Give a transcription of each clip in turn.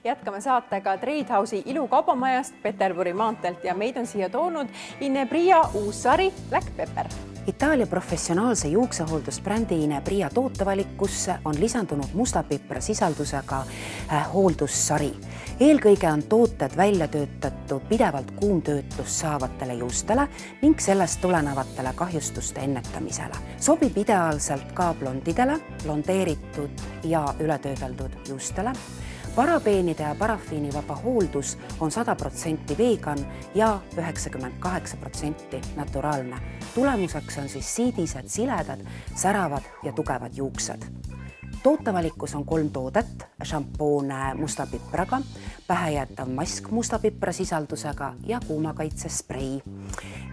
Jätkame saatega Treidhausi ilukaubamajast Peterburi maanteelt ja meid on siia toonud Inebria uus sari Black Pepper. Itaalia professionaalse juuksehooldusbrändi Inebria tootevalikusse on lisandunud mustapipra sisaldusega hooldussari. Eelkõige on tooted välja töötatud pidevalt kuumtöötlust saavatele juustele ning sellest tulenevatele kahjustuste ennetamisele. Sobib ideaalselt ka blondidele, blondeeritud ja ületöödeldud juustele. Parabeenide ja parafiinivaba hooldus on 100% vegan ja 98% naturaalne. Tulemuseks on siis siidised, siledad, säravad ja tugevad juuksed. Tootevalikus on 3 toodet, šampoon mustapipraga, pähejäetav mask mustapipra sisaldusega ja kuumakaitsesprei.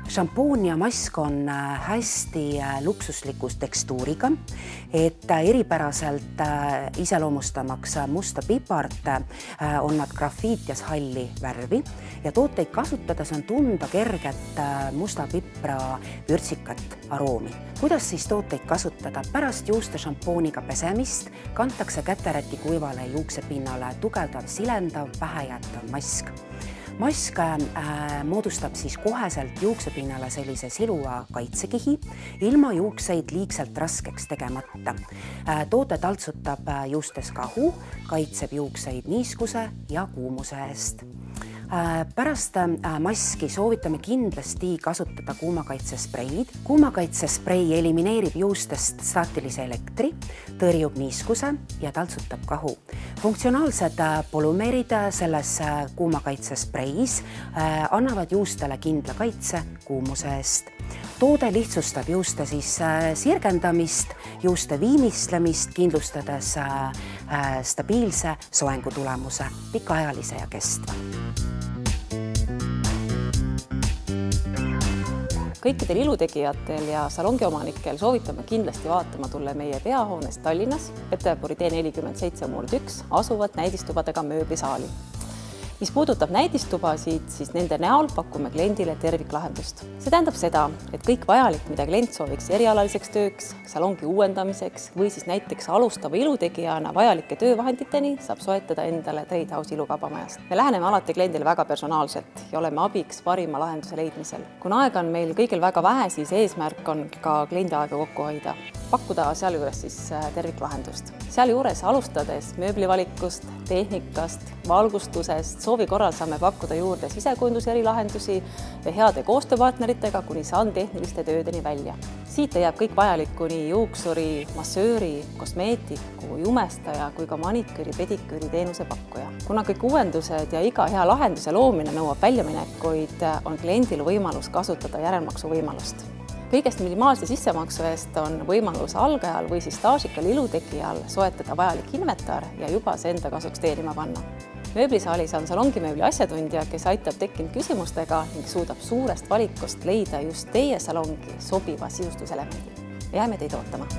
Šampoon ja mask on hästi luksusliku tekstuuriga, et eripäraselt iseloomustamaks musta pipart on nad grafiit ja halli värvi ja tooteid kasutades on tunda kerget musta pipra vürtsikat aroomi. Kuidas siis tooteid kasutada? Pärast juuste šampooniga pesemist kantakse käteräti kuivale juuksepinnale tugevdav silendav pähejäetav mask. Mask moodustab siis koheselt juuksepinnale sellise siluva kaitsekihi, ilma juukseid liigselt raskeks tegemata. Toote taltsutab juustes kahu, kaitseb juukseid niiskuse ja kuumuse eest. Pärast maski soovitame kindlasti kasutada kuumakaitsespreid. Kuumakaitsesprei elimineerib juustest staatilise elektri, tõrjub niiskuse ja taltsutab kahu. Funktsionaalsed polümeerid selles kuumakaitsespreis annavad juustele kindla kaitse kuumuse eest. Toode lihtsustab juuste sirgendamist, juuste viimistlemist, kindlustades stabiilse soengu tulemuse, pikaajalise ja kestva. Kõikidel ilutegijatel ja salongiomanikel soovitame kindlasti vaatama tulla meie peahoones Tallinnas, Peterburi tee 47/1 asuvat näidistubadega mööblisaali. Mis puudutab näidistubasid, siis nende näol pakume kliendile terviklahendust. See tähendab seda, et kõik vajalik, mida klient sooviks erialaliseks tööks, salongi uuendamiseks või siis näiteks alustava ilutegijana vajalike töövahenditeni saab soetada endale Treidhausi ilukaubamajast. Me läheneme alati kliendile väga personaalselt ja oleme abiks parima lahenduse leidmisel. Kuna aega on meil kõigil väga vähe, siis eesmärk on ka kliendi aega kokku hoida. Pakkuda sealjuures siis terviklahendust. Sealjuures alustades mööblivalikust, tehnikast, valgustusest, soovi korral saame pakkuda juurde sisekujunduse erilahendusi ja heade koostööpartneritega kuni tehniliste töödeni välja. Siit jääb kõik vajalikku nii juuksuri, massööri, kosmeetiku, jumestaja kui ka maniküüri, pediküüri teenuse pakkuja. Kuna kõik uuendused ja iga hea lahenduse loomine nõuab väljaminekuid, on kliendil võimalus kasutada järelmaksu võimalust. Kõigest minimaalse sissemaksu eest on võimalus algajal või siis staažikal ilutegijal soetada vajalik inventar ja juba see enda kasuks teenima panna. Mööblisaalis on salongimööbli asjatundja, kes aitab tekkinud küsimustega ning suudab suurest valikust leida just teie salongi sobiva sisustuselemendi. Jääme teid ootama!